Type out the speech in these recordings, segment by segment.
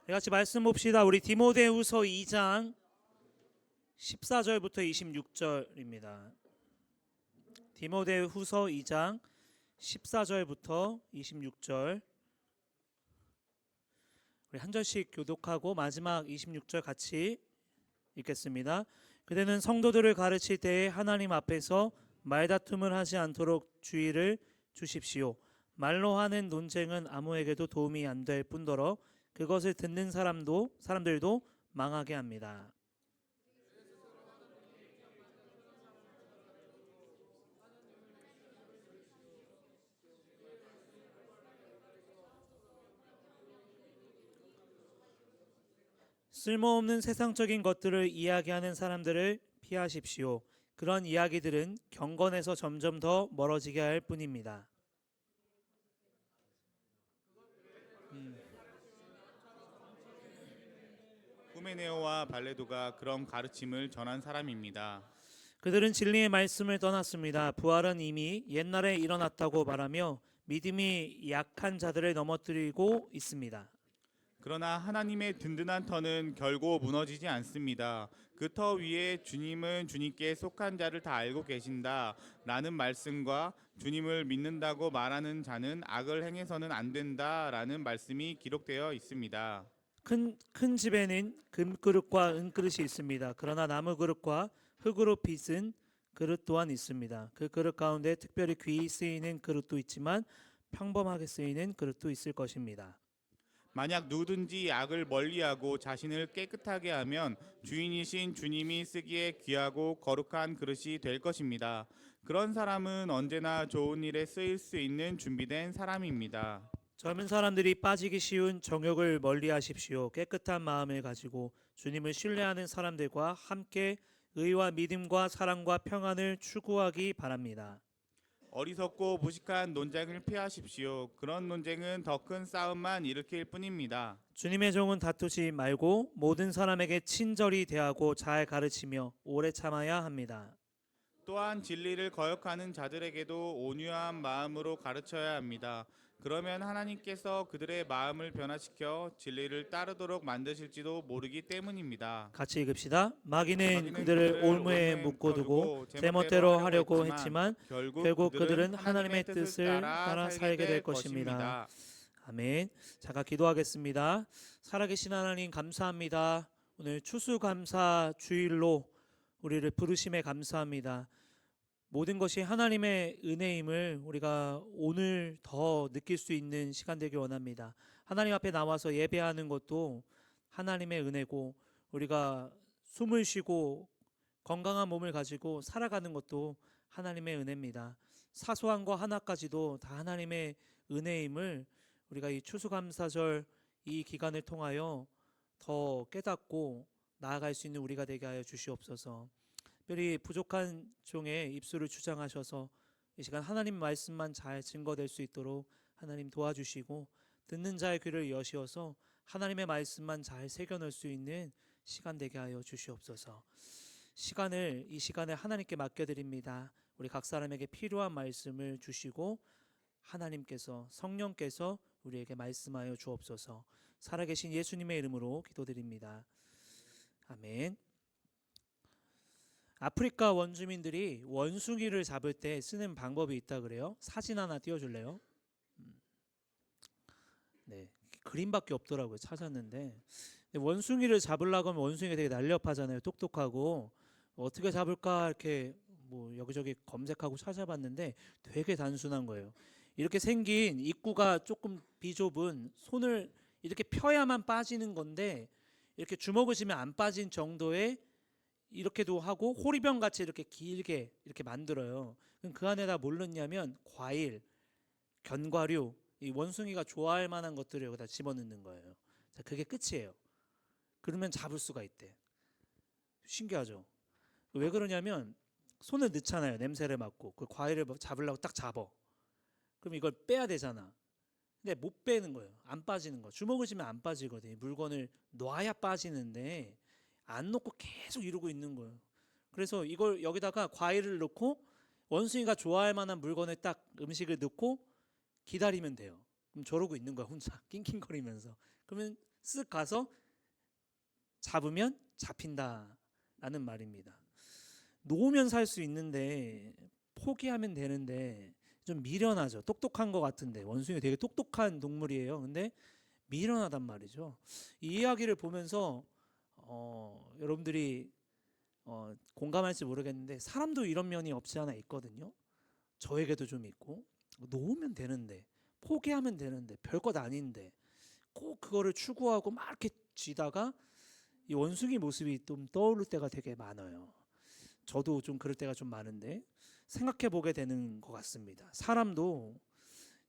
같이 말씀 봅시다. 우리 디모데후서 2장 14절부터 26절입니다. 디모데후서 2장 14절부터 26절. 우리 한 절씩 교독하고 마지막 26절 같이 읽겠습니다. 그대는 성도들을 가르칠 때에 하나님 앞에서 말다툼을 하지 않도록 주의를 주십시오. 말로 하는 논쟁은 아무에게도 도움이 안 될 뿐더러 그것을 듣는 사람들도 망하게 합니다. 쓸모없는 세상적인 것들을 이야기하는 사람들을 피하십시오. 그런 이야기들은 경건에서 점점 더 멀어지게 할 뿐입니다. 후메네오와 발레도가 그런 가르침을 전한 사람입니다. 그들은 진리의 말씀을 떠났습니다. 부활은 이미 옛날에 일어났다고 말하며 믿음이 약한 자들을 넘어뜨리고 있습니다. 그러나 하나님의 든든한 터는 결코 무너지지 않습니다. 그 터 위에 주님은 주님께 속한 자를 다 알고 계신다 라는 말씀과 주님을 믿는다고 말하는 자는 악을 행해서는 안 된다 라는 말씀이 기록되어 있습니다. 큰 집에는 금그릇과 은그릇이 있습니다. 그러나 나무 그릇과 흙으로 빚은 그릇 또한 있습니다. 그 그릇 가운데 특별히 귀히 쓰이는 그릇도 있지만 평범하게 쓰이는 그릇도 있을 것입니다. 만약 누구든지 악을 멀리하고 자신을 깨끗하게 하면 주인이신 주님이 쓰기에 귀하고 거룩한 그릇이 될 것입니다. 그런 사람은 언제나 좋은 일에 쓰일 수 있는 준비된 사람입니다. 젊은 사람들이 빠지기 쉬운 정욕을 멀리하십시오. 깨끗한 마음을 가지고 주님을 신뢰하는 사람들과 함께 의와 믿음과 사랑과 평안을 추구하기 바랍니다. 어리석고 무식한 논쟁을 피하십시오. 그런 논쟁은 더 큰 싸움만 일으킬 뿐입니다. 주님의 종은 다투지 말고 모든 사람에게 친절히 대하고 잘 가르치며 오래 참아야 합니다. 또한 진리를 거역하는 자들에게도 온유한 마음으로 가르쳐야 합니다. 그러면 하나님께서 그들의 마음을 변화시켜 진리를 따르도록 만드실지도 모르기 때문입니다. 같이 읽읍시다. 마귀는 그들을 올무에 묶어두고 제멋대로 하려고 했지만 결국 그들은 하나님의 뜻을 따라 살게 될 것입니다. 아멘. 잠깐 기도하겠습니다. 살아계신 하나님 감사합니다. 오늘 추수감사 주일로 우리를 부르심에 감사합니다. 모든 것이 하나님의 은혜임을 우리가 오늘 더 느낄 수 있는 시간 되길 원합니다. 하나님 앞에 나와서 예배하는 것도 하나님의 은혜고 우리가 숨을 쉬고 건강한 몸을 가지고 살아가는 것도 하나님의 은혜입니다. 사소한 거 하나까지도 다 하나님의 은혜임을 우리가 이 추수감사절 이 기간을 통하여 더 깨닫고 나아갈 수 있는 우리가 되게 하여 주시옵소서. 특별히 부족한 종의 입술을 주장하셔서 이 시간 하나님 말씀만 잘 증거될 수 있도록 하나님 도와주시고 듣는 자의 귀를 여시어서 하나님의 말씀만 잘 새겨넣을 수 있는 시간 되게 하여 주시옵소서. 이 시간에 하나님께 맡겨드립니다. 우리 각 사람에게 필요한 말씀을 주시고 하나님께서 성령께서 우리에게 말씀하여 주옵소서. 살아계신 예수님의 이름으로 기도드립니다. 아멘. 아프리카 원주민들이 원숭이를 잡을 때 쓰는 방법이 있다 그래요. 사진 하나 띄워줄래요? 네, 그림밖에 없더라고요. 찾았는데 원숭이를 잡으려고 하면 원숭이가 되게 날렵하잖아요. 똑똑하고 어떻게 잡을까 이렇게 뭐 여기저기 검색하고 찾아봤는데 되게 단순한 거예요. 이렇게 생긴 입구가 조금 비좁은 손을 이렇게 펴야만 빠지는 건데 이렇게 주먹을 쥐면 안 빠진 정도의 이렇게도 하고 호리병 같이 이렇게 길게 이렇게 만들어요. 그럼 그 안에다 뭘 넣냐면 과일, 견과류, 이 원숭이가 좋아할 만한 것들을 여기다 집어넣는 거예요. 자, 그게 끝이에요. 그러면 잡을 수가 있대. 신기하죠? 왜 그러냐면 손을 넣잖아요. 냄새를 맡고 그 과일을 잡으려고 딱 잡어. 그럼 이걸 빼야 되잖아. 근데 못 빼는 거예요. 안 빠지는 거. 주먹을 쥐면 안 빠지거든요. 물건을 놔야 빠지는데 안 놓고 계속 이러고 있는 거예요. 그래서 이걸 여기다가 과일을 넣고 원숭이가 좋아할 만한 물건을 딱 음식을 넣고 기다리면 돼요. 그럼 저러고 있는 거야 혼자 낑낑거리면서. 그러면 쓱 가서 잡으면 잡힌다라는 말입니다. 놓으면 살 수 있는데 포기하면 되는데 좀 미련하죠. 똑똑한 것 같은데 원숭이 되게 똑똑한 동물이에요. 근데 미련하단 말이죠. 이 이야기를 보면서 여러분들이 공감할지 모르겠는데 사람도 이런 면이 없지 않아 있거든요. 저에게도 좀 있고 놓으면 되는데 포기하면 되는데 별것 아닌데 꼭 그거를 추구하고 막 이렇게 쥐다가 이 원숭이 모습이 좀 떠오를 때가 되게 많아요. 저도 좀 그럴 때가 좀 많은데 생각해 보게 되는 것 같습니다. 사람도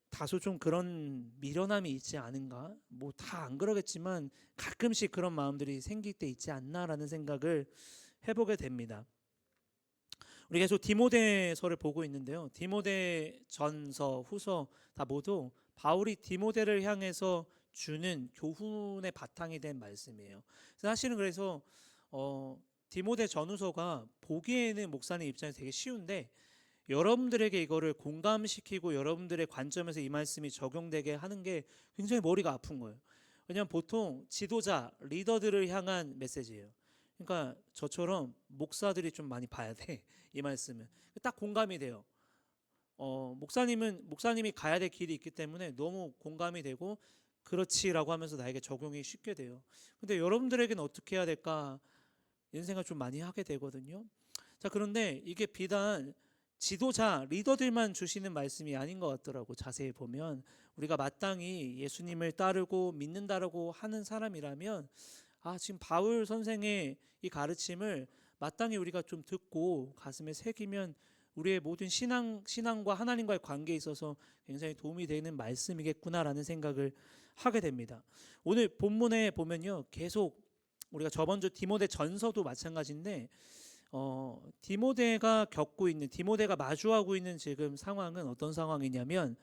다소 좀 그런 미련함이 있지 않은가? 뭐 다 안 그러겠지만 가끔씩 그런 마음들이 생길 때 있지 않나라는 생각을 해보게 됩니다. 우리 계속 디모데서를 보고 있는데요. 디모데전서, 후서 다 모두 바울이 디모데를 향해서 주는 교훈의 바탕이 된 말씀이에요. 사실은 그래서 디모데 전후서가 보기에는 목사님 입장에서 되게 쉬운데 여러분들에게 이거를 공감시키고 여러분들의 관점에서 이 말씀이 적용되게 하는 게 굉장히 머리가 아픈 거예요. 왜냐하면 보통 지도자, 리더들을 향한 메시지예요. 그러니까 저처럼 목사들이 좀 많이 봐야 돼. 이 말씀은 딱 공감이 돼요. 목사님이 가야 될 길이 있기 때문에 너무 공감이 되고 그렇지라고 하면서 나에게 적용이 쉽게 돼요. 근데 여러분들에게는 어떻게 해야 될까 이런 생각 좀 많이 하게 되거든요. 자, 그런데 이게 비단 지도자, 리더들만 주시는 말씀이 아닌 것 같더라고. 자세히 보면 우리가 마땅히 예수님을 따르고 믿는다라고 하는 사람이라면 지금 바울 선생의 이 가르침을 마땅히 우리가 좀 듣고 가슴에 새기면 우리의 모든 신앙과 하나님과의 관계에 있어서 굉장히 도움이 되는 말씀이겠구나라는 생각을 하게 됩니다. 오늘 본문에 보면요, 계속 우리가 저번 주 디모데 전서도 마찬가지인데 디모데가 마주하고 있는 지금 상황은 어떤 상황이냐면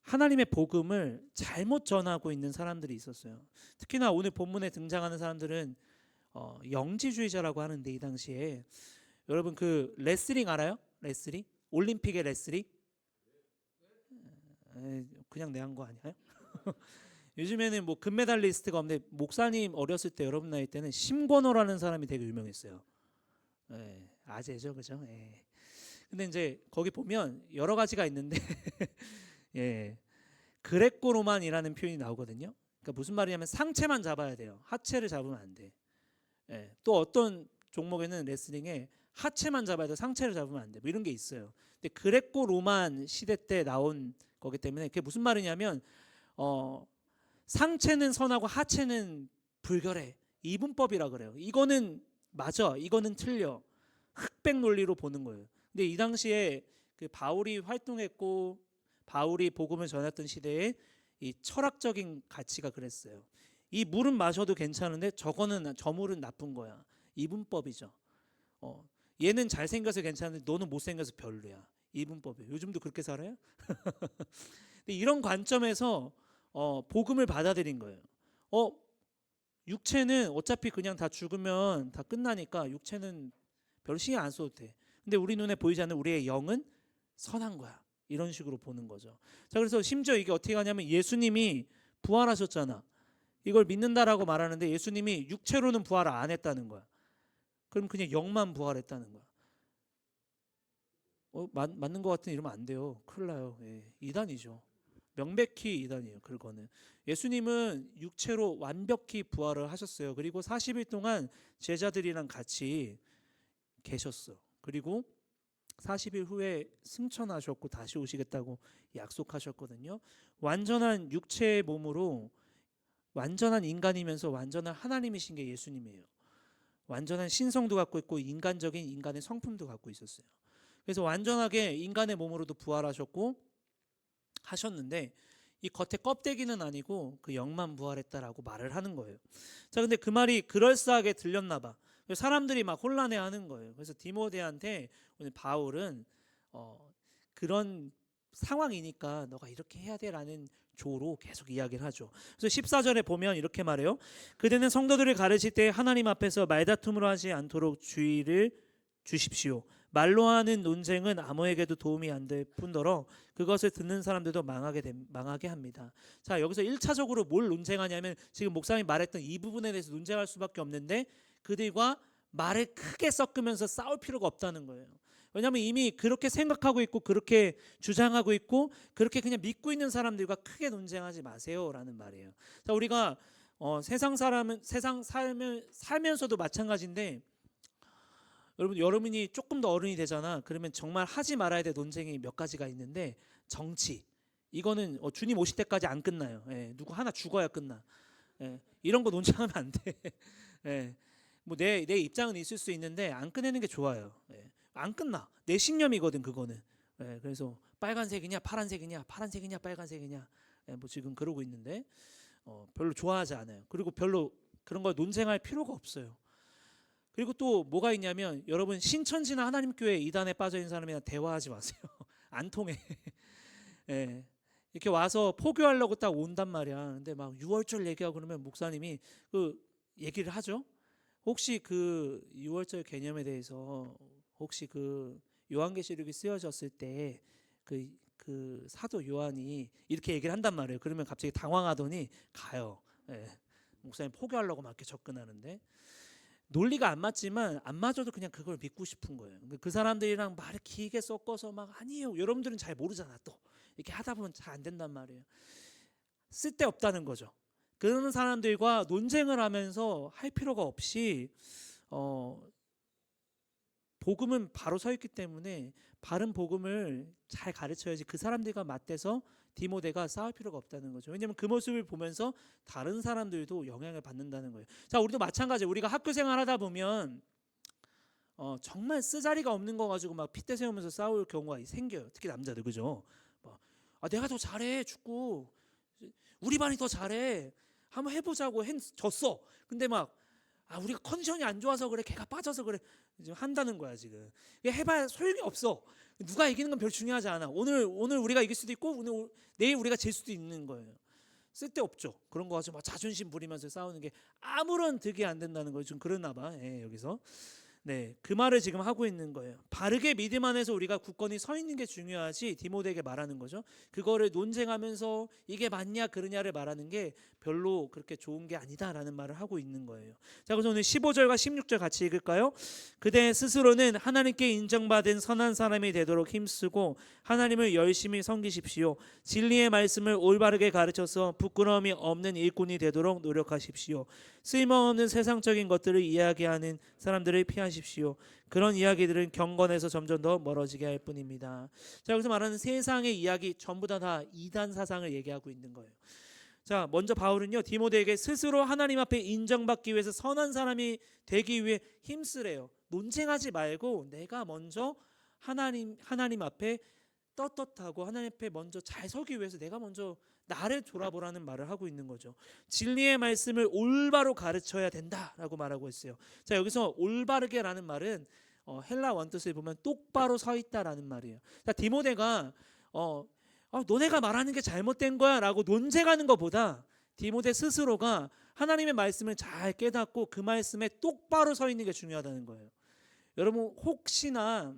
하나님의 복음을 잘못 전하고 있는 사람들이 있었어요. 특히나 오늘 본문에 등장하는 사람들은 영지주의자라고 하는데 이 당시에 여러분 그 레슬링 알아요? 레슬링? 올림픽의 레슬링? 그냥 내한 거 아니에요? 요즘에는 뭐 금메달리스트가 없는데 목사님 어렸을 때 여러분 나이 때는 심권호라는 사람이 되게 유명했어요. 아재죠, 그죠? 근데 이제 거기 보면 여러 가지가 있는데 그레코 로만이라는 표현이 나오거든요. 그러니까 무슨 말이냐면 상체만 잡아야 돼요. 하체를 잡으면 안 돼. 또 어떤 종목에는 레슬링에 하체만 잡아야 돼. 상체를 잡으면 안 돼. 뭐 이런 게 있어요. 근데 그레코 로만 시대 때 나온 거기 때문에 그게 무슨 말이냐면 상체는 선하고 하체는 불결해. 이분법이라 그래요. 이거는 맞아. 이거는 틀려. 흑백 논리로 보는 거예요. 근데 이 당시에 그 바울이 활동했고 바울이 복음을 전했던 시대에 이 철학적인 가치가 그랬어요. 이 물은 마셔도 괜찮은데 저 물은 나쁜 거야. 이분법이죠. 얘는 잘생겨서 괜찮은데 너는 못생겨서 별로야. 이분법이에요. 요즘도 그렇게 살아요? 근데 이런 관점에서 복음을 받아들인 거예요. 육체는 어차피 그냥 다 죽으면 다 끝나니까 육체는 별 신경 안 써도 돼. 근데 우리 눈에 보이지 않는 우리의 영은 선한 거야. 이런 식으로 보는 거죠. 자, 그래서 심지어 이게 어떻게 가냐면 예수님이 부활하셨잖아. 이걸 믿는다라고 말하는데 예수님이 육체로는 부활을 안 했다는 거야. 그럼 그냥 영만 부활했다는 거야. 맞는 것 같은 이러면 안 돼요. 큰일 나요. 이단이죠. 명백히 이단이에요. 그거는 예수님은 육체로 완벽히 부활을 하셨어요. 그리고 40일 동안 제자들이랑 같이 계셨어. 그리고 40일 후에 승천하셨고 다시 오시겠다고 약속하셨거든요. 완전한 육체의 몸으로 완전한 인간이면서 완전한 하나님이신 게 예수님이에요. 완전한 신성도 갖고 있고 인간적인 인간의 성품도 갖고 있었어요. 그래서 완전하게 인간의 몸으로도 부활하셨고 하셨는데 이 겉에 껍데기는 아니고 그 영만 부활했다라고 말을 하는 거예요. 자, 근데 그 말이 그럴싸하게 들렸나 봐. 사람들이 막 혼란해하는 거예요. 그래서 디모데한테 오늘 바울은 그런 상황이니까 너가 이렇게 해야 돼라는 조로 계속 이야기를 하죠. 그래서 14절에 보면 이렇게 말해요. 그대는 성도들을 가르칠 때 하나님 앞에서 말다툼으로 하지 않도록 주의를 주십시오. 말로 하는 논쟁은 아무에게도 도움이 안 될 뿐더러 그것을 듣는 사람들도 망하게 합니다. 자, 여기서 1차적으로 뭘 논쟁하냐면 지금 목사님이 말했던 이 부분에 대해서 논쟁할 수밖에 없는데 그들과 말을 크게 섞으면서 싸울 필요가 없다는 거예요. 왜냐하면 이미 그렇게 생각하고 있고 그렇게 주장하고 있고 그렇게 그냥 믿고 있는 사람들과 크게 논쟁하지 마세요라는 말이에요. 자, 우리가 세상 살면서도 마찬가지인데 여러분이 조금 더 어른이 되잖아. 그러면 정말 하지 말아야 될 논쟁이 몇 가지가 있는데 정치 이거는 주님 오실 때까지 안 끝나요. 예, 누구 하나 죽어야 끝나. 예, 이런 거 논쟁하면 안 돼. 예, 뭐 내 입장은 있을 수 있는데 안 꺼내는 게 좋아요. 예, 안 끝나. 내 신념이거든 그거는. 예, 그래서 빨간색이냐 파란색이냐 빨간색이냐 뭐 지금 그러고 있는데 별로 좋아하지 않아요. 그리고 별로 그런 걸 논쟁할 필요가 없어요. 그리고 또 뭐가 있냐면 여러분 신천지나 하나님교회 이단에 빠져 있는 사람이랑 대화하지 마세요. 안 통해. 예, 이렇게 와서 포교하려고 딱 온단 말이야. 근데 막 유월절 얘기하고 그러면 목사님이 그 얘기를 하죠. 혹시 그 유월절 개념에 대해서 혹시 그 요한계시록이 쓰여졌을 때 그 사도 요한이 이렇게 얘기를 한단 말이에요. 그러면 갑자기 당황하더니 가요. 예. 목사님 포기하려고 막 이렇게 접근하는데 논리가 안 맞지만 안 맞아도 그냥 그걸 믿고 싶은 거예요. 그 사람들이랑 말을 길게 섞어서 막 아니에요. 여러분들은 잘 모르잖아. 또 이렇게 하다 보면 잘 안 된단 말이에요. 쓸데없다는 거죠. 그런 사람들과 논쟁을 하면서 할 필요가 없이 복음은 바로 서 있기 때문에 바른 복음을 잘 가르쳐야지 그 사람들과 맞대서 디모데가 싸울 필요가 없다는 거죠. 왜냐하면 그 모습을 보면서 다른 사람들도 영향을 받는다는 거예요. 자, 우리도 마찬가지예요. 우리가 학교 생활하다 보면 정말 쓰자리가 없는 거 가지고 막 핏대 세우면서 싸울 경우가 생겨요. 특히 남자들 그죠? 내가 더 잘해 축구. 우리 반이 더 잘해. 한번 해보자고 졌어. 근데 막 우리가 컨디션이 안 좋아서 그래. 걔가 빠져서 그래. 지금 한다는 거야 지금. 해봐야 소용이 없어. 누가 이기는 건 별 중요하지 않아. 오늘 우리가 이길 수도 있고 내일 우리가 질 수도 있는 거예요. 쓸데없죠. 그런 거 가지고 막 자존심 부리면서 싸우는 게 아무런 득이 안 된다는 거예요. 좀 그러나 봐. 예, 여기서. 네, 그 말을 지금 하고 있는 거예요. 바르게 믿음 안에서 우리가 굳건히 서 있는 게 중요하지 디모데에게 말하는 거죠. 그거를 논쟁하면서 이게 맞냐 그러냐를 말하는 게 별로 그렇게 좋은 게 아니다라는 말을 하고 있는 거예요. 자, 그래서 오늘 15절과 16절 같이 읽을까요? 그대 스스로는 하나님께 인정받은 선한 사람이 되도록 힘쓰고 하나님을 열심히 섬기십시오. 진리의 말씀을 올바르게 가르쳐서 부끄러움이 없는 일꾼이 되도록 노력하십시오. 쓸모없는 세상적인 것들을 이야기하는 사람들을 피하십시오. 그런 이야기들은 경건에서 점점 더 멀어지게 할 뿐입니다. 자, 여기서 말하는 세상의 이야기 전부 다 이단 사상을 얘기하고 있는 거예요. 자, 먼저 바울은요 디모데에게 스스로 하나님 앞에 인정받기 위해서 선한 사람이 되기 위해 힘쓰래요. 논쟁하지 말고 내가 먼저 하나님 앞에 떳떳하고 하나님 앞에 먼저 잘 서기 위해서 내가 먼저 나를 돌아보라는 말을 하고 있는 거죠. 진리의 말씀을 올바로 가르쳐야 된다라고 말하고 있어요. 자, 여기서 올바르게라는 말은 헬라 원뜻을 보면 똑바로 서 있다라는 말이에요. 자, 디모데가 너네가 말하는 게 잘못된 거야라고 논쟁하는 것보다 디모데 스스로가 하나님의 말씀을 잘 깨닫고 그 말씀에 똑바로 서 있는 게 중요하다는 거예요. 여러분 혹시나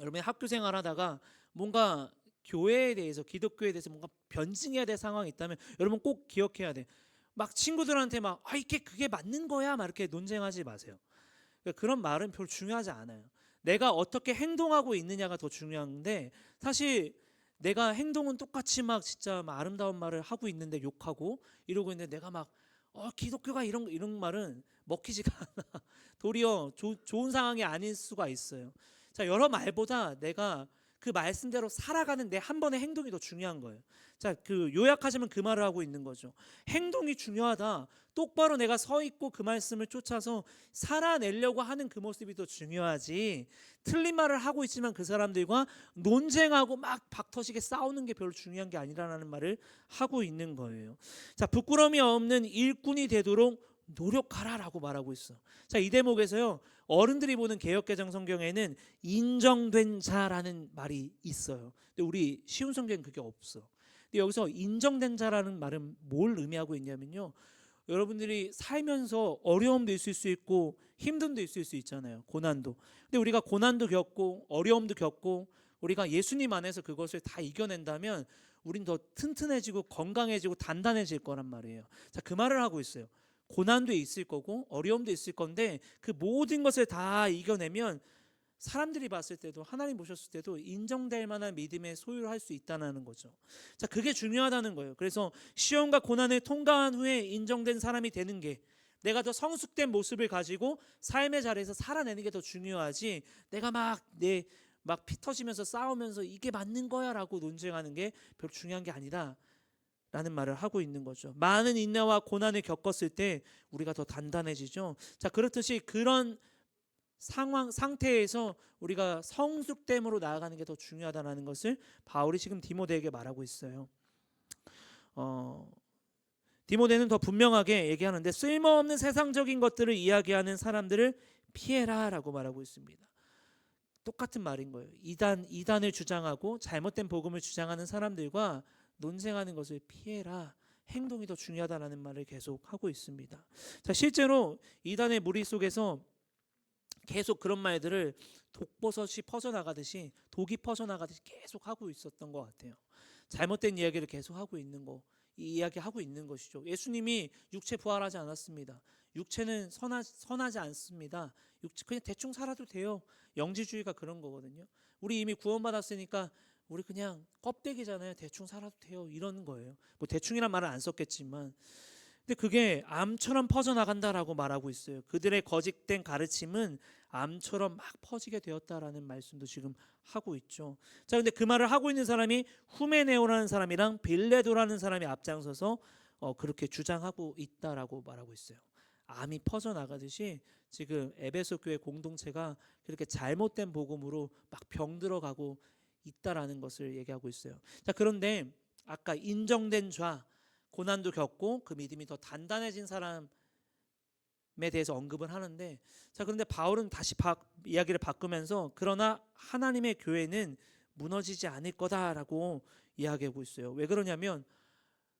여러분이 학교 생활하다가 뭔가 교회에 대해서 기독교에 대해서 뭔가 변증해야 될 상황이 있다면 여러분 꼭 기억해야 돼. 막 친구들한테 막 이게 그게 맞는 거야 막 이렇게 논쟁하지 마세요. 그런 말은 별로 중요하지 않아요. 내가 어떻게 행동하고 있느냐가 더 중요한데 사실 내가 행동은 똑같이 막 진짜 막 아름다운 말을 하고 있는데 욕하고 이러고 있는데 내가 막 기독교가 이런 말은 먹히지가 않아. 도리어 좋은 상황이 아닐 수가 있어요. 자, 여러 말보다 내가 그 말씀대로 살아가는 내 한 번의 행동이 더 중요한 거예요. 자, 그 요약하자면 그 말을 하고 있는 거죠. 행동이 중요하다. 똑바로 내가 서 있고 그 말씀을 쫓아서 살아내려고 하는 그 모습이 더 중요하지. 틀린 말을 하고 있지만 그 사람들과 논쟁하고 막 박터지게 싸우는 게 별로 중요한 게 아니라는 말을 하고 있는 거예요. 자, 부끄러움이 없는 일꾼이 되도록 노력하라라고 말하고 있어. 자, 이 대목에서요. 어른들이 보는 개역개정 성경에는 인정된 자라는 말이 있어요. 근데 우리 쉬운 성경은 그게 없어. 근데 여기서 인정된 자라는 말은 뭘 의미하고 있냐면요. 여러분들이 살면서 어려움도 있을 수 있고 힘듦도 있을 수 있잖아요. 고난도. 근데 우리가 고난도 겪고 어려움도 겪고 우리가 예수님 안에서 그것을 다 이겨낸다면 우린 더 튼튼해지고 건강해지고 단단해질 거란 말이에요. 자, 그 말을 하고 있어요. 고난도 있을 거고 어려움도 있을 건데 그 모든 것을 다 이겨내면 사람들이 봤을 때도 하나님 보셨을 때도 인정될 만한 믿음의 소유를 할 수 있다는 거죠. 자, 그게 중요하다는 거예요. 그래서 시험과 고난을 통과한 후에 인정된 사람이 되는 게 내가 더 성숙된 모습을 가지고 삶의 자리에서 살아내는 게 더 중요하지 내가 막 피 터지면서 싸우면서 이게 맞는 거야라고 논쟁하는 게 별로 중요한 게 아니다 라는 말을 하고 있는 거죠. 많은 인내와 고난을 겪었을 때 우리가 더 단단해지죠. 자, 그렇듯이 그런 상태에서 우리가 성숙됨으로 나아가는 게 더 중요하다는 것을 바울이 지금 디모데에게 말하고 있어요. 디모데는 더 분명하게 얘기하는데 쓸모없는 세상적인 것들을 이야기하는 사람들을 피해라라고 말하고 있습니다. 똑같은 말인 거예요. 이단을 주장하고 잘못된 복음을 주장하는 사람들과 논쟁하는 것을 피해라. 행동이 더 중요하다는 말을 계속 하고 있습니다. 자, 실제로 이단의 무리 속에서 계속 그런 말들을 독버섯이 퍼져나가듯이 독이 퍼져나가듯이 계속 하고 있었던 것 같아요. 잘못된 이야기를 계속 하고 있는 거, 이 이야기하고 있는 것이죠. 예수님이 육체 부활하지 않았습니다. 육체는 선하지 않습니다. 육체 그냥 대충 살아도 돼요. 영지주의가 그런 거거든요. 우리 이미 구원받았으니까 우리 그냥 껍데기잖아요. 대충 살아도 돼요. 이런 거예요. 뭐 대충이란 말은 안 썼겠지만 근데 그게 암처럼 퍼져나간다라고 말하고 있어요. 그들의 거짓된 가르침은 암처럼 막 퍼지게 되었다라는 말씀도 지금 하고 있죠. 자, 근데 그 말을 하고 있는 사람이 후메네오라는 사람이랑 빌레도라는 사람이 앞장서서 그렇게 주장하고 있다라고 말하고 있어요. 암이 퍼져나가듯이 지금 에베소 교회 공동체가 그렇게 잘못된 복음으로 막 병들어가고 있다라는 것을 얘기하고 있어요. 자, 그런데 아까 인정된 죄 고난도 겪고 그 믿음이 더 단단해진 사람에 대해서 언급을 하는데 자, 그런데 바울은 다시 이야기를 바꾸면서 그러나 하나님의 교회는 무너지지 않을 거다라고 이야기하고 있어요. 왜 그러냐면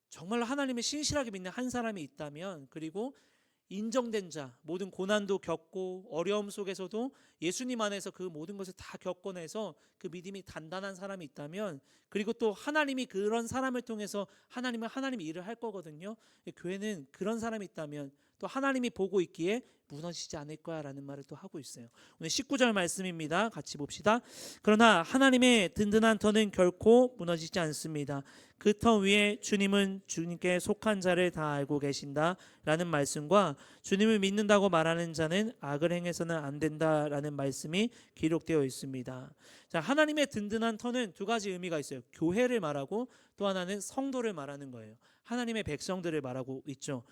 정말 하나님을 신실하게 믿는 한 사람이 있다면 그리고 인정된 자, 모든 고난도 겪고 어려움 속에서도 예수님 안에서 그 모든 것을 다 겪어내서 그 믿음이 단단한 사람이 있다면 그리고 또 하나님이 그런 사람을 통해서 하나님이 일을 할 거거든요. 교회는 그런 사람이 있다면 또 하나님이 보고 있기에 무너지지 않을 거야 라는 말을 또 하고 있어요. 오늘 19절 말씀입니다. 같이 봅시다. 그러나 하나님의 든든한 터는 결코 무너지지 않습니다. 그 터 위에 주님은 주님께 속한 자를 다 알고 계신다 라는 말씀과 주님을 믿는다고 말하는 자는 악을 행해서는 안 된다 라는 말씀이 기록되어 있습니다. 자, 하나님의 든든한 터는 두 가지 의미가 있어요. 교회를 말하고 또 하나는 성도를 말하는 거예요. 하나님의 백성들을 말하고 있죠.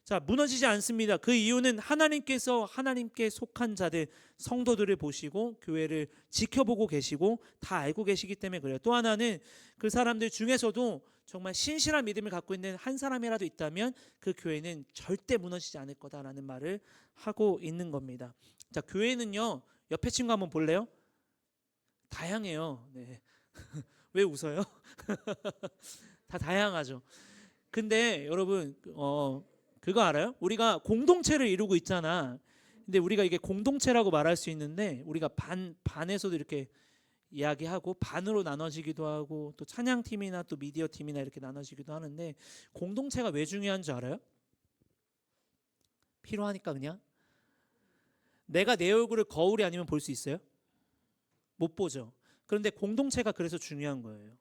자, 무너지지 않습니다. 그 이유는 하나님께서 하나님께 속한 자들 성도들을 보시고 교회를 지켜보고 계시고 다 알고 계시기 때문에 그래요. 또 하나는 그 사람들 중에서도 정말 신실한 믿음을 갖고 있는 한 사람이라도 있다면 그 교회는 절대 무너지지 않을 거다라는 말을 하고 있는 겁니다. 자, 교회는요, 옆에 친구 한번 볼래요? 다양해요. 네. 왜 웃어요? 다 다양하죠. 근데 여러분 그거 알아요? 우리가 공동체를 이루고 있잖아. 근데 우리가 이게 공동체라고 말할 수 있는데 우리가 반에서도 이렇게 이야기하고 반으로 나눠지기도 하고 또 찬양팀이나 또 미디어 팀이나 이렇게 나눠지기도 하는데 공동체가 왜 중요한 줄 알아요? 필요하니까 그냥. 내가 내 얼굴을 거울이 아니면 볼 수 있어요? 못 보죠. 그런데 공동체가 그래서 중요한 거예요.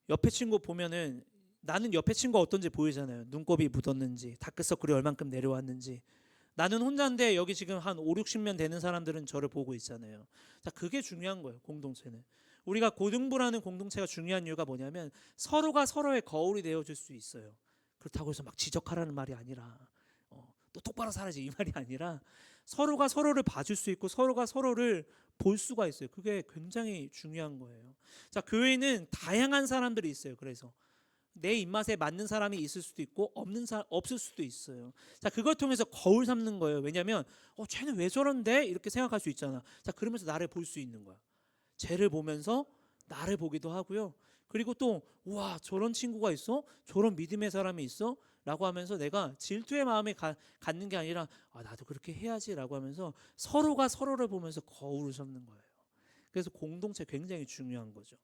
옆에 친구 보면은 나는 옆에 친구가 어떤지 보이잖아요. 눈곱이 묻었는지 다크서클이 얼만큼 내려왔는지. 나는 혼자인데 여기 지금 한 5, 60명 되는 사람들은 저를 보고 있잖아요. 자, 그게 중요한 거예요. 공동체는. 우리가 고등부라는 공동체가 중요한 이유가 뭐냐면 서로가 서로의 거울이 되어줄 수 있어요. 그렇다고 해서 막 지적하라는 말이 아니라 또 똑바로 살아야지 이 말이 아니라 서로가 서로를 봐줄 수 있고 서로가 서로를 볼 수가 있어요. 그게 굉장히 중요한 거예요. 자, 교회는 다양한 사람들이 있어요. 그래서 내 입맛에 맞는 사람이 있을 수도 있고 없을 수도 있어요. 자, 그걸 통해서 거울 삼는 거예요. 왜냐하면 쟤는 왜 저런데? 이렇게 생각할 수 있잖아. 자, 그러면서 나를 볼 수 있는 거야. 쟤를 보면서 나를 보기도 하고요. 그리고 또 와, 저런 친구가 있어? 저런 믿음의 사람이 있어? 라고 하면서 내가 질투의 마음에 갖는 게 아니라 나도 그렇게 해야지라고 하면서 서로가 서로를 보면서 거울을 섭는 거예요. 그래서 공동체 굉장히 중요한 거죠.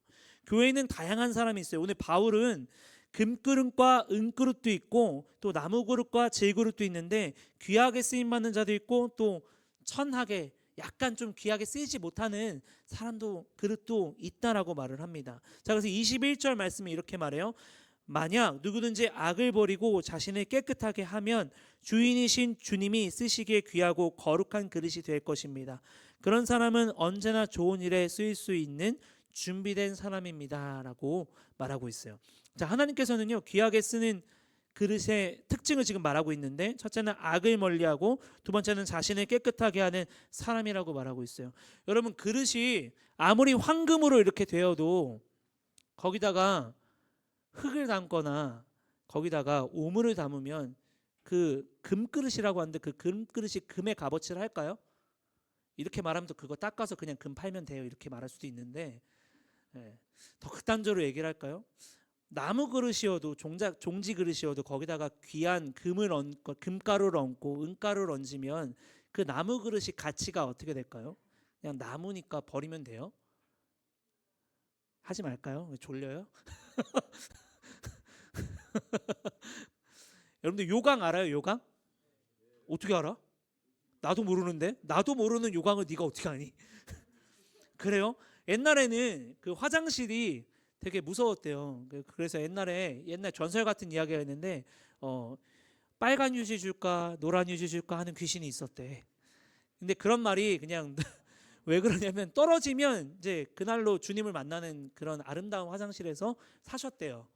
교회에는 다양한 사람이 있어요. 오늘 바울은 금그릇과 은그릇도 있고 또 나무그릇과 질그릇도 있는데 귀하게 쓰임받는 자도 있고 또 천하게 약간 좀 귀하게 쓰이지 못하는 사람도 그릇도 있다라고 말을 합니다. 자, 그래서 21절 말씀이 이렇게 말해요. 만약 누구든지 악을 버리고 자신을 깨끗하게 하면 주인이신 주님이 쓰시기에 귀하고 거룩한 그릇이 될 것입니다. 그런 사람은 언제나 좋은 일에 쓰일 수 있는 준비된 사람입니다 라고 말하고 있어요. 자, 하나님께서는요 귀하게 쓰는 그릇의 특징을 지금 말하고 있는데, 첫째는 악을 멀리하고 두 번째는 자신을 깨끗하게 하는 사람이라고 말하고 있어요. 여러분, 그릇이 아무리 황금으로 이렇게 되어도 거기다가 흙을 담거나 거기다가 오물을 담으면 그 금그릇이라고 하는데 그 금그릇이 금의 값어치를 할까요? 이렇게 말하면 또 그거 닦아서 그냥 금 팔면 돼요 이렇게 말할 수도 있는데, 더 극단적으로 얘기를 할까요? 나무 그릇이어도 종지 그릇이어도 거기다가 귀한 금가루를 얹고 은가루를 얹으면 그 나무 그릇이 가치가 어떻게 될까요? 그냥 나무니까 버리면 돼요? 하지 말까요? 왜 졸려요? 여러분들 요강 알아요? 요강? 어떻게 알아? 나도 모르는데? 나도 모르는 요강을 네가 어떻게 아니? 그래요? 옛날에는 그 화장실이 되게 무서웠대요. 그래서 옛날 전설 같은 이야기가 있는데 빨간 휴지 줄까 노란 휴지 줄까 하는 귀신이 있었대. 근데 그런 말이 그냥 왜 그러냐면 떨어지면 이제 그날로 주님을 만나는 그런 아름다운 화장실에서 사셨대요.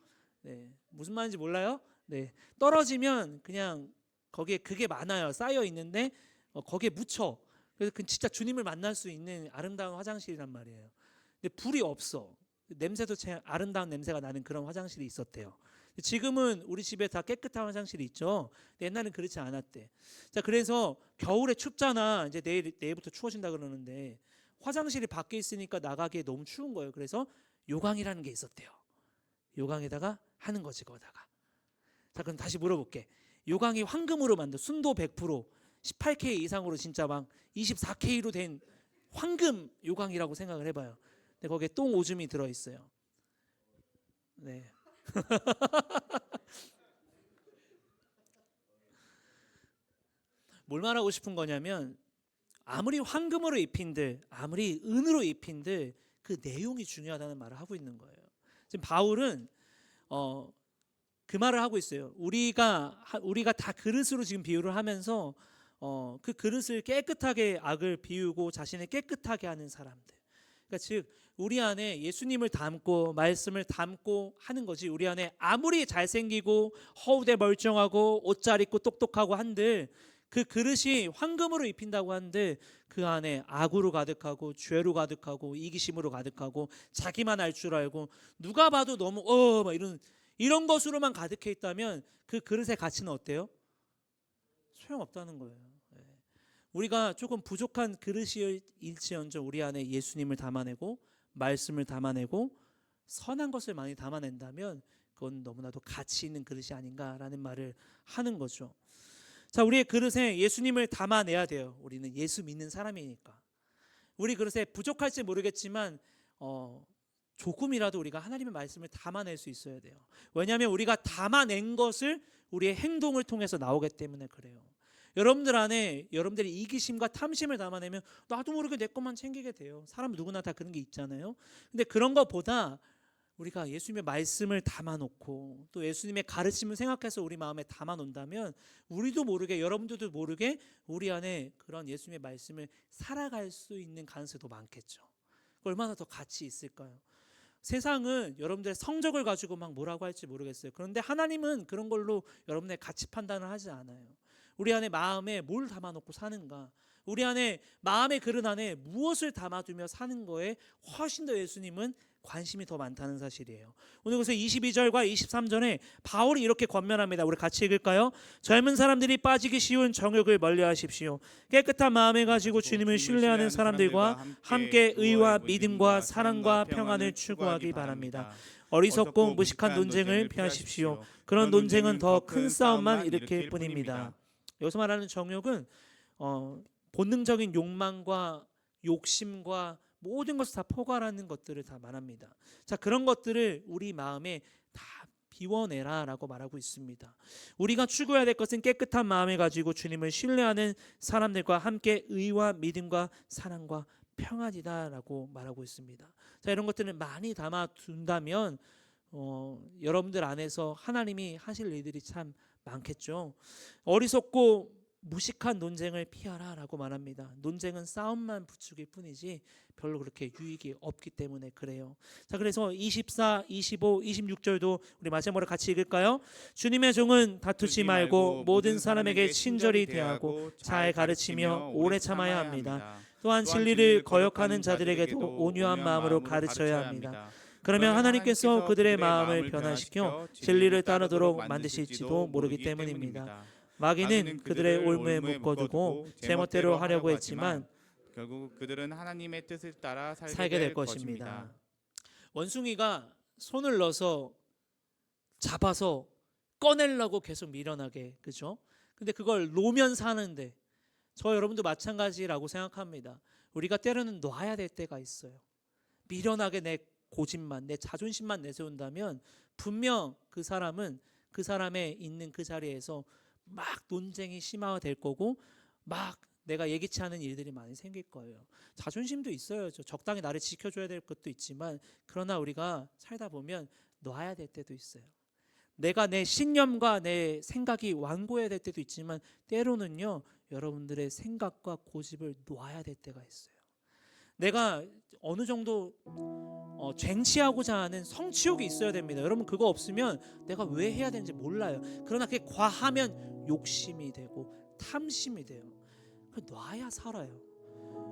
네, 무슨 말인지 몰라요? 네, 떨어지면 그냥 거기에 그게 많아요. 쌓여 있는데 거기에 묻혀. 그래서 그 진짜 주님을 만날 수 있는 아름다운 화장실이란 말이에요. 근데 불이 없어. 냄새도 아름다운 냄새가 나는 그런 화장실이 있었대요. 지금은 우리 집에 다 깨끗한 화장실이 있죠. 옛날엔 그렇지 않았대. 자, 그래서 겨울에 춥잖아. 이제 내일부터 추워진다 그러는데 화장실이 밖에 있으니까 나가기에 너무 추운 거예요. 그래서 요강이라는 게 있었대요. 요강에다가 하는 거지 거다가. 자, 그럼 다시 물어볼게. 요강이 황금으로 만든 순도 100% 18K 이상으로 진짜 막 24K로 된 황금 요강이라고 생각을 해봐요. 근데 거기에 똥 오줌이 들어 있어요. 네. 뭘 말하고 싶은 거냐면 아무리 황금으로 입힌들 아무리 은으로 입힌들 그 내용이 중요하다는 말을 하고 있는 거예요. 지금 바울은 그 말을 하고 있어요. 우리가 다 그릇으로 지금 비유를 하면서 그 그릇을 깨끗하게 악을 비우고 자신을 깨끗하게 하는 사람들. 그러니까 즉 우리 안에 예수님을 담고 말씀을 담고 하는 거지. 우리 안에 아무리 잘생기고 허우대 멀쩡하고 옷 잘 입고 똑똑하고 한들 그 그릇이 황금으로 입힌다고 한들 그 안에 악으로 가득하고 죄로 가득하고 이기심으로 가득하고 자기만 알 줄 알고 누가 봐도 너무 막 이런 것으로만 가득해 있다면 그 그릇의 가치는 어때요? 소용없다는 거예요. 우리가 조금 부족한 그릇일지언정 우리 안에 예수님을 담아내고 말씀을 담아내고 선한 것을 많이 담아낸다면 그건 너무나도 가치 있는 그릇이 아닌가라는 말을 하는 거죠. 자, 우리의 그릇에 예수님을 담아내야 돼요. 우리는 예수 믿는 사람이니까. 우리 그릇에 부족할지 모르겠지만 조금이라도 우리가 하나님의 말씀을 담아낼 수 있어야 돼요. 왜냐하면 우리가 담아낸 것을 우리의 행동을 통해서 나오기 때문에 그래요. 여러분들 안에 여러분들이 이기심과 탐심을 담아내면 나도 모르게 내 것만 챙기게 돼요. 사람 누구나 다 그런 게 있잖아요. 근데 그런 것보다 우리가 예수님의 말씀을 담아놓고 또 예수님의 가르침을 생각해서 우리 마음에 담아놓는다면 우리도 모르게 여러분들도 모르게 우리 안에 그런 예수님의 말씀을 살아갈 수 있는 가능성이 더 많겠죠. 얼마나 더 가치 있을까요? 세상은 여러분들의 성적을 가지고 막 뭐라고 할지 모르겠어요. 그런데 하나님은 그런 걸로 여러분의 가치 판단을 하지 않아요. 우리 안에 마음에 뭘 담아놓고 사는가, 우리 안에 마음의 그릇 안에 무엇을 담아두며 사는 거에 훨씬 더 예수님은 관심이 더 많다는 사실이에요. 오늘 그래서 22절과 23절에 바울이 이렇게 권면합니다. 우리 같이 읽을까요? 젊은 사람들이 빠지기 쉬운 정욕을 멀리하십시오. 깨끗한 마음을 가지고 주님을 신뢰하는 사람들과 함께 의와 믿음과 사랑과 평안을 추구하기 바랍니다. 어리석고 무식한 논쟁을 피하십시오. 그런 논쟁은 더 큰 싸움만 일으킬 뿐입니다. 여기서 말하는 정욕은 본능적인 욕망과 욕심과 모든 것을 다 포괄하는 것들을 다 말합니다. 자, 그런 것들을 우리 마음에 다 비워내라라고 말하고 있습니다. 우리가 추구해야 될 것은 깨끗한 마음을 가지고 주님을 신뢰하는 사람들과 함께 의와 믿음과 사랑과 평안이다라고 말하고 있습니다. 자, 이런 것들을 많이 담아둔다면 여러분들 안에서 하나님이 하실 일들이 참 많겠죠. 어리석고 무식한 논쟁을 피하라라고 말합니다. 논쟁은 싸움만 부추길 뿐이지 별로 그렇게 유익이 없기 때문에 그래요. 자, 그래서 24, 25, 26절도 우리 마지막으로 같이 읽을까요? 주님의 종은 다투지 말고 모든 사람에게 친절히 대하고 잘 가르치며 오래 참아야 합니다. 또한 진리를 거역하는 자들에게도 온유한 마음으로 가르쳐야 합니다. 그러면 하나님께서 그들의 마음을 변화시켜 진리를 따르도록 만드실지도 모르기 때문입니다. 마귀는 그들의 올무에 묶어두고 제멋대로 하려고 했지만 결국 그들은 하나님의 뜻을 따라 살게 될 것입니다. 원숭이가 손을 넣어서 잡아서 꺼내려고 계속 밀어나게, 그죠? 근데 그걸 놓으면 사는데 저 여러분도 마찬가지라고 생각합니다. 우리가 때로는 놔야 될 때가 있어요. 밀어나게 내 고집만, 내 자존심만 내세운다면 분명 그 사람은 그 사람의 있는 그 자리에서 막 논쟁이 심화될 거고 막 내가 예기치 않은 일들이 많이 생길 거예요. 자존심도 있어요. 적당히 나를 지켜줘야 될 것도 있지만 그러나 우리가 살다 보면 놔야 될 때도 있어요. 내가 내 신념과 내 생각이 완고해야 될 때도 있지만 때로는요, 여러분들의 생각과 고집을 놔야 될 때가 있어요. 내가 어느 정도 쟁취하고자 하는 성취욕이 있어야 됩니다. 여러분 그거 없으면 내가 왜 해야 되는지 몰라요. 그러나 그게 과하면 욕심이 되고 탐심이 돼요. 놔야 살아요.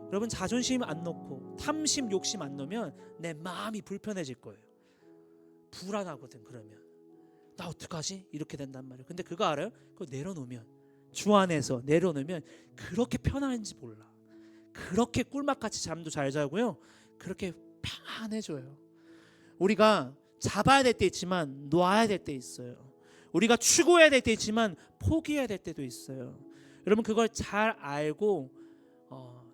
여러분 자존심 안 놓고 탐심 욕심 안 놓으면 내 마음이 불편해질 거예요. 불안하거든. 그러면 나 어떡하지? 이렇게 된단 말이에요. 근데 그거 알아요? 그거 내려놓으면, 주 안에서 내려놓으면 그렇게 편안한지 몰라. 그렇게 꿀맛같이 잠도 잘 자고요, 그렇게 평안해져요. 우리가 잡아야 될 때 있지만 놔야 될 때 있어요. 우리가 추구해야 될 때 있지만 포기해야 될 때도 있어요. 여러분 그걸 잘 알고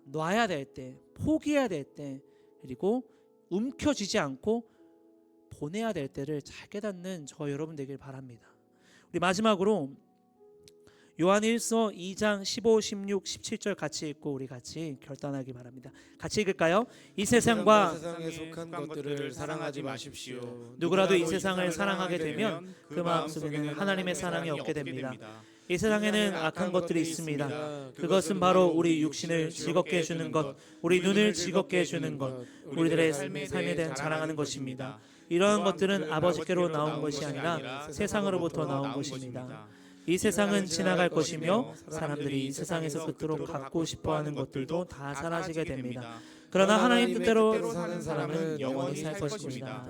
놔야 될 때, 포기해야 될 때, 그리고 움켜쥐지 않고 보내야 될 때를 잘 깨닫는 저 여러분 되길 바랍니다. 우리 마지막으로 요한 1서 2장 15, 16, 17절 같이 읽고 우리 같이 결단하기 바랍니다. 같이 읽을까요? 이 세상과 세상에 속한 것들을 사랑하지 마십시오. 누구라도 이 세상을 사랑하게 되면 그 마음속에는 하나님의 사랑이 없게 됩니다. 이 세상에는 악한 것들이 있습니다. 그것은 바로 우리 육신을 즐겁게 해주는 것, 우리 눈을 즐겁게 해주는 것, 우리들의 삶에 대한 자랑하는 것입니다. 이러한 것들은 아버지께로 나온 것이 아니라 세상으로부터 나온 것입니다. 이 세상은 지나갈 것이며 사람들이 이 세상에서 그토록 갖고 싶어하는 것들도 다 사라지게 됩니다. 그러나 하나님 뜻대로 사는 사람은 영원히 살 것입니다.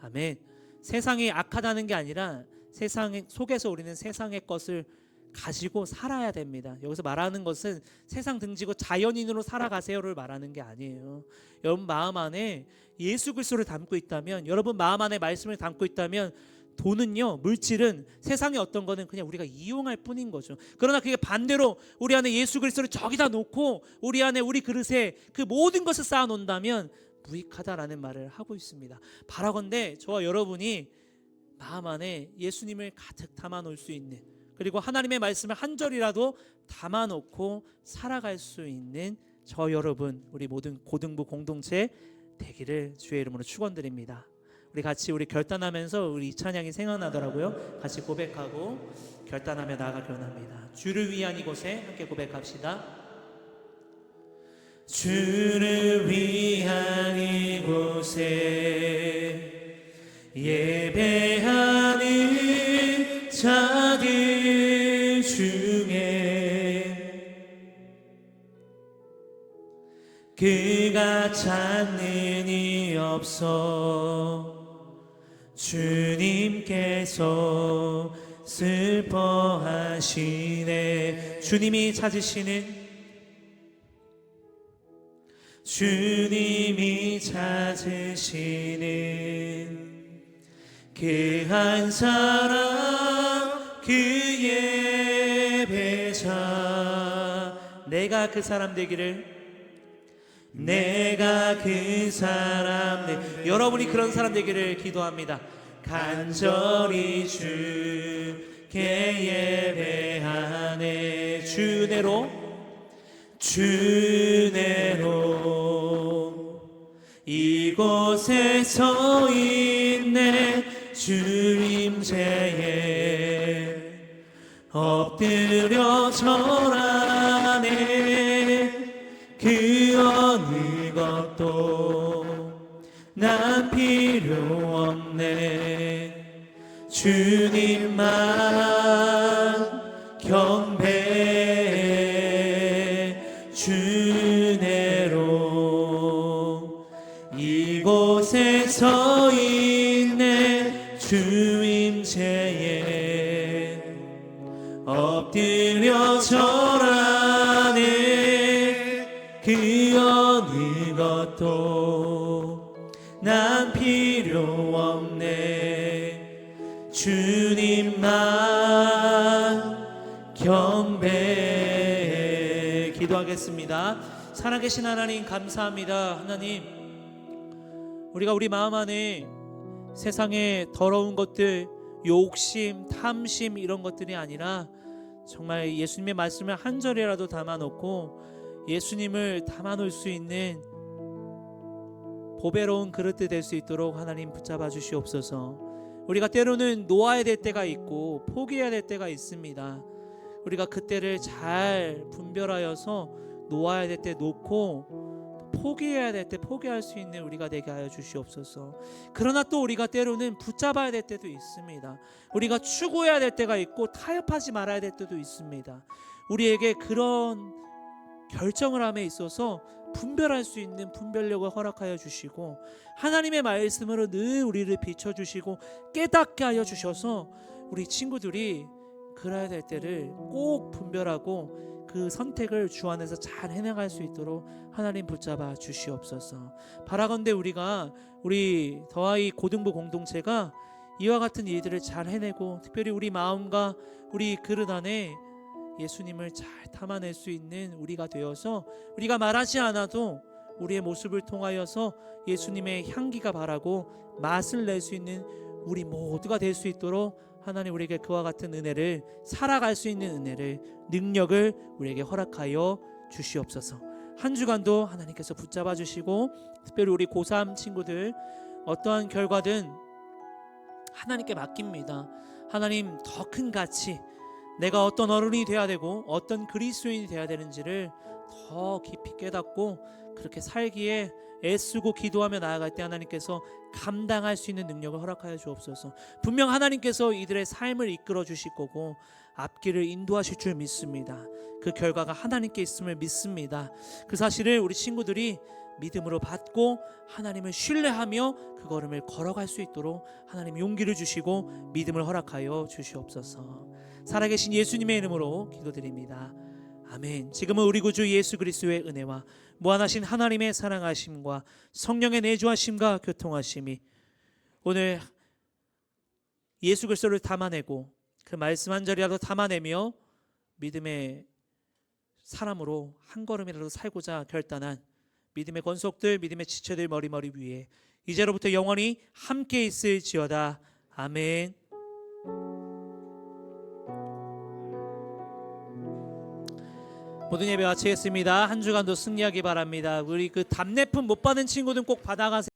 아멘. 세상이 악하다는 게 아니라 세상 속에서 우리는 세상의 것을 가지고 살아야 됩니다. 여기서 말하는 것은 세상 등지고 자연인으로 살아가세요를 말하는 게 아니에요. 여러분 마음 안에 예수 그리스도를 담고 있다면, 여러분 마음 안에 말씀을 담고 있다면, 돈은요, 물질은, 세상의 어떤 거는 그냥 우리가 이용할 뿐인 거죠. 그러나 그게 반대로 우리 안에 예수 그리스도를 저기다 놓고 우리 안에 우리 그릇에 그 모든 것을 쌓아 놓는다면 무익하다라는 말을 하고 있습니다. 바라건대 저와 여러분이 마음 안에 예수님을 가득 담아 놓을 수 있는, 그리고 하나님의 말씀을 한 절이라도 담아 놓고 살아갈 수 있는 저 여러분, 우리 모든 고등부 공동체 되기를 주의 이름으로 축원드립니다. 우리 같이 우리 결단하면서 우리 이 찬양이 생각나더라고요. 같이 고백하고 결단하며 나아가길 원합니다. 주를 위한 이곳에 함께 고백합시다. 주를 위한 이곳에 예배하는 자들 중에 그가 찾는 이 없어 주님께서 슬퍼하시네. 주님이 찾으시는, 주님이 찾으시는 그 한 사람 그의 배자 내가 그 사람 되기를 내가 그 사람 여러분이 그런 사람 되기를 기도합니다. 간절히 주께 예배하네 주내로 이곳에 서 있네 주임제에 엎드려 절하네 그 어느 것도 난 필요 없네 주님만 경배해 주내로 이곳에 서 있네 주임제에 엎드려 절하네 그 어느 것도 난 필요 없네 주님만 경배해 기도하겠습니다. 살아계신 하나님 감사합니다. 하나님 우리가 우리 마음 안에 세상의 더러운 것들 욕심, 탐심 이런 것들이 아니라 정말 예수님의 말씀을 한 절이라도 담아놓고 예수님을 담아놓을 수 있는 보배로운 그릇들 될 수 있도록 하나님 붙잡아 주시옵소서. 우리가 때로는 놓아야 될 때가 있고 포기해야 될 때가 있습니다. 우리가 그때를 잘 분별하여서 놓아야 될 때 놓고 포기해야 될 때 포기할 수 있는 우리가 되게 하여 주시옵소서. 그러나 또 우리가 때로는 붙잡아야 될 때도 있습니다. 우리가 추구해야 될 때가 있고 타협하지 말아야 될 때도 있습니다. 우리에게 그런 결정을 함에 있어서 분별할 수 있는 분별력을 허락하여 주시고 하나님의 말씀으로 늘 우리를 비춰주시고 깨닫게 하여 주셔서 우리 친구들이 그래야 될 때를 꼭 분별하고 그 선택을 주 안에서 잘 해나갈 수 있도록 하나님 붙잡아 주시옵소서. 바라건대 우리 더하이 고등부 공동체가 이와 같은 일들을 잘 해내고 특별히 우리 마음과 우리 그릇 안에 예수님을 잘 담아낼 수 있는 우리가 되어서 우리가 말하지 않아도 우리의 모습을 통하여서 예수님의 향기가 바라고 맛을 낼 수 있는 우리 모두가 될 수 있도록 하나님 우리에게 그와 같은 은혜를 살아갈 수 있는 은혜를 능력을 우리에게 허락하여 주시옵소서. 한 주간도 하나님께서 붙잡아 주시고 특별히 우리 고3 친구들 어떠한 결과든 하나님께 맡깁니다. 하나님 더 큰 가치 내가 어떤 어른이 되어야 되고 어떤 그리스도인이 되어야 되는지를 더 깊이 깨닫고 그렇게 살기에 애쓰고 기도하며 나아갈 때 하나님께서 감당할 수 있는 능력을 허락하여 주옵소서. 분명 하나님께서 이들의 삶을 이끌어 주실 거고 앞길을 인도하실 줄 믿습니다. 그 결과가 하나님께 있음을 믿습니다. 그 사실을 우리 친구들이 믿음으로 받고 하나님을 신뢰하며 그 걸음을 걸어갈 수 있도록 하나님 용기를 주시고 믿음을 허락하여 주시옵소서. 살아계신 예수님의 이름으로 기도드립니다. 아멘. 지금은 우리 구주 예수 그리스도의 은혜와 무한하신 하나님의 사랑하심과 성령의 내주하심과 교통하심이 오늘 예수 그리스도를 담아내고 그 말씀 한 절이라도 담아내며 믿음의 사람으로 한 걸음이라도 살고자 결단한 믿음의 권속들, 믿음의 지체들 머리 위에 이제로부터 영원히 함께 있을지어다. 아멘. 모든 예배 마치겠습니다. 한 주간도 승리하기 바랍니다. 우리 그 답례품 못 받은 친구들은 꼭 받아가세요.